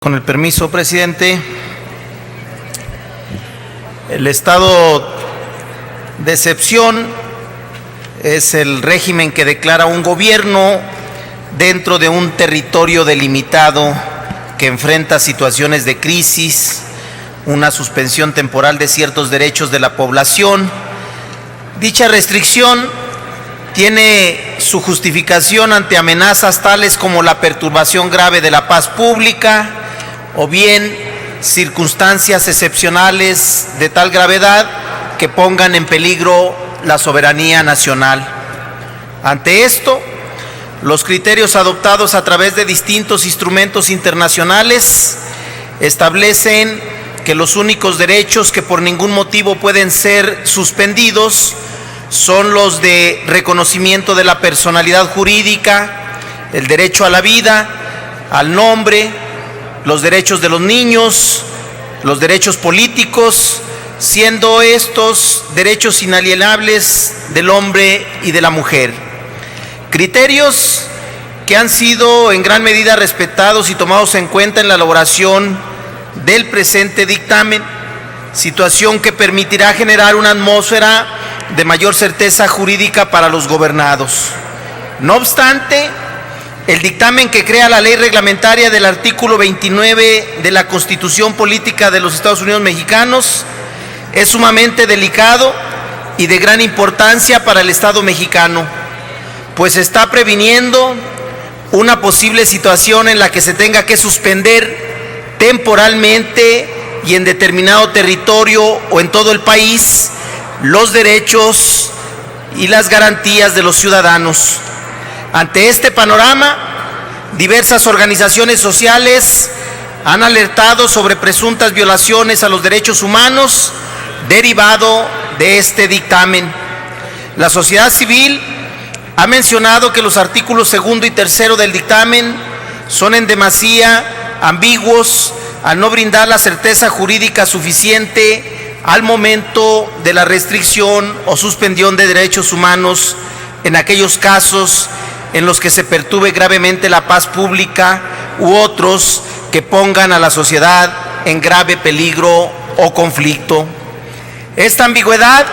Con el permiso, presidente, el estado de excepción es el régimen que declara un gobierno dentro de un territorio delimitado que enfrenta situaciones de crisis, una suspensión temporal de ciertos derechos de la población. Dicha restricción tiene su justificación ante amenazas tales como la perturbación grave de la paz pública, o bien circunstancias excepcionales de tal gravedad que pongan en peligro la soberanía nacional. Ante esto, los criterios adoptados a través de distintos instrumentos internacionales establecen que los únicos derechos que por ningún motivo pueden ser suspendidos son los de reconocimiento de la personalidad jurídica, el derecho a la vida, al nombre, los derechos de los niños, los derechos políticos, siendo estos derechos inalienables del hombre y de la mujer. Criterios que han sido en gran medida respetados y tomados en cuenta en la elaboración del presente dictamen, situación que permitirá generar una atmósfera de mayor certeza jurídica para los gobernados. No obstante, el dictamen que crea la ley reglamentaria del artículo 29 de la Constitución Política de los Estados Unidos Mexicanos es sumamente delicado y de gran importancia para el Estado mexicano, pues está previniendo una posible situación en la que se tenga que suspender temporalmente y en determinado territorio o en todo el país los derechos y las garantías de los ciudadanos. Ante este panorama, diversas organizaciones sociales han alertado sobre presuntas violaciones a los derechos humanos derivado de este dictamen. La sociedad civil ha mencionado que los artículos 2 y 3 del dictamen son en demasía ambiguos al no brindar la certeza jurídica suficiente al momento de la restricción o suspensión de derechos humanos en aquellos casos en los que se perturbe gravemente la paz pública u otros que pongan a la sociedad en grave peligro o conflicto. Esta ambigüedad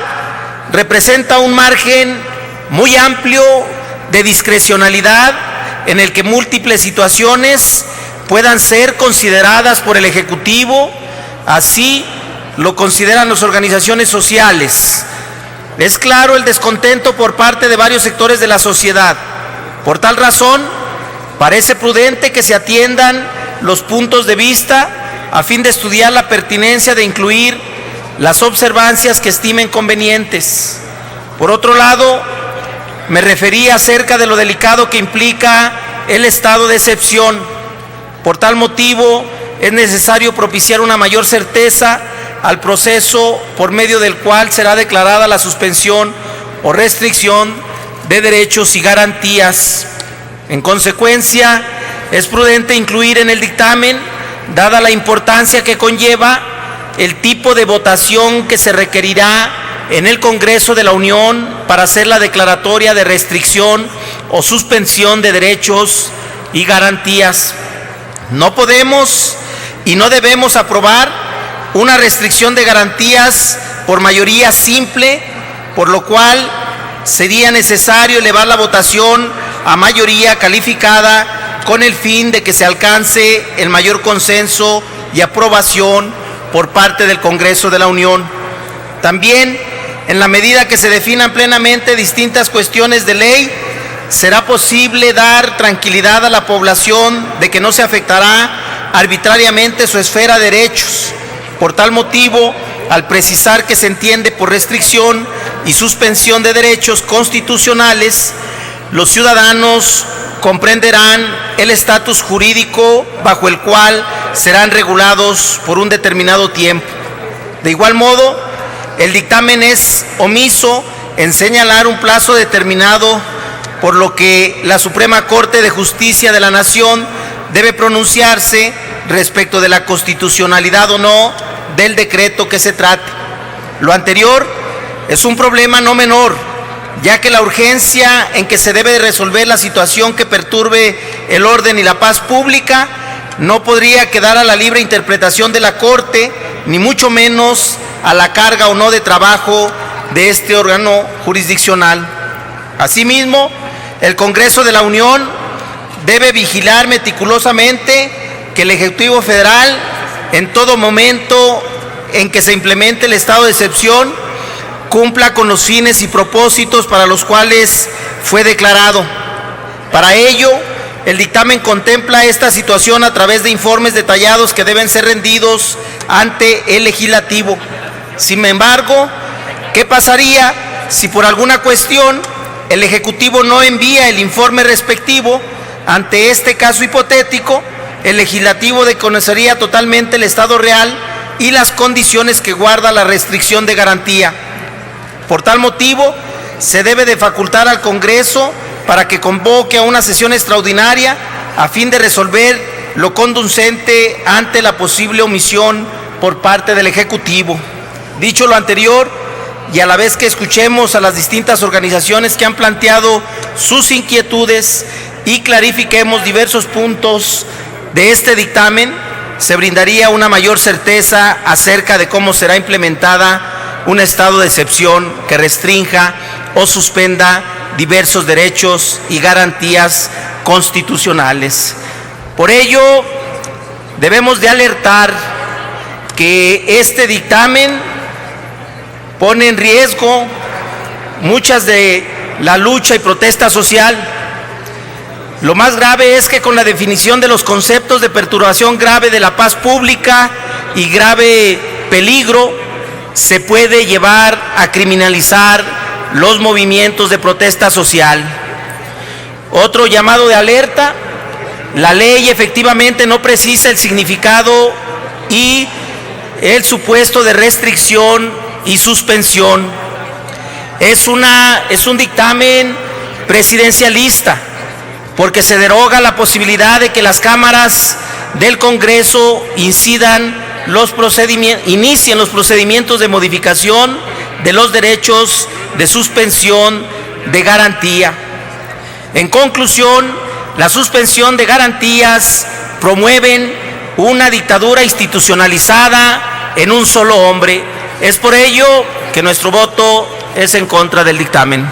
representa un margen muy amplio de discrecionalidad en el que múltiples situaciones puedan ser consideradas por el Ejecutivo, así lo consideran las organizaciones sociales. Es claro el descontento por parte de varios sectores de la sociedad. Por tal razón, parece prudente que se atiendan los puntos de vista a fin de estudiar la pertinencia de incluir las observancias que estimen convenientes. Por otro lado, me refería acerca de lo delicado que implica el estado de excepción. Por tal motivo, es necesario propiciar una mayor certeza al proceso por medio del cual será declarada la suspensión o restricción de derechos y garantías. En consecuencia, es prudente incluir en el dictamen, dada la importancia que conlleva, el tipo de votación que se requerirá en el Congreso de la Unión para hacer la declaratoria de restricción o suspensión de derechos y garantías. No podemos y no debemos aprobar una restricción de garantías por mayoría simple, por lo cual sería necesario elevar la votación a mayoría calificada con el fin de que se alcance el mayor consenso y aprobación por parte del Congreso de la Unión. También, en la medida que se definan plenamente distintas cuestiones de ley, será posible dar tranquilidad a la población de que no se afectará arbitrariamente su esfera de derechos. Por tal motivo, al precisar que se entiende por restricción y suspensión de derechos constitucionales, los ciudadanos comprenderán el estatus jurídico bajo el cual serán regulados por un determinado tiempo. De igual modo, el dictamen es omiso en señalar un plazo determinado, por lo que la Suprema Corte de Justicia de la Nación debe pronunciarse respecto de la constitucionalidad o no del decreto que se trate. Lo anterior es un problema no menor, ya que la urgencia en que se debe resolver la situación que perturbe el orden y la paz pública no podría quedar a la libre interpretación de la Corte, ni mucho menos a la carga o no de trabajo de este órgano jurisdiccional. Asimismo, el Congreso de la Unión debe vigilar meticulosamente que el Ejecutivo Federal, en todo momento en que se implemente el estado de excepción, cumpla con los fines y propósitos para los cuales fue declarado. Para ello, el dictamen contempla esta situación a través de informes detallados que deben ser rendidos ante el legislativo. Sin embargo, ¿qué pasaría si por alguna cuestión el Ejecutivo no envía el informe respectivo? Ante este caso hipotético, el legislativo desconocería totalmente el estado real y las condiciones que guarda la restricción de garantía. Por tal motivo, se debe de facultar al Congreso para que convoque a una sesión extraordinaria a fin de resolver lo conducente ante la posible omisión por parte del Ejecutivo. Dicho lo anterior, y a la vez que escuchemos a las distintas organizaciones que han planteado sus inquietudes y clarifiquemos diversos puntos de este dictamen, se brindaría una mayor certeza acerca de cómo será implementada un estado de excepción que restrinja o suspenda diversos derechos y garantías constitucionales. Por ello, debemos de alertar que este dictamen pone en riesgo muchas de la lucha y protesta social. Lo más grave es que con la definición de los conceptos de perturbación grave de la paz pública y grave peligro, se puede llevar a criminalizar los movimientos de protesta social. Otro llamado de alerta: la ley efectivamente no precisa el significado y el supuesto de restricción y suspensión. Es un dictamen presidencialista, porque se deroga la posibilidad de que las cámaras del Congreso inicien los procedimientos de modificación de los derechos de suspensión de garantía. En conclusión, la suspensión de garantías promueven una dictadura institucionalizada en un solo hombre. Es por ello que nuestro voto es en contra del dictamen.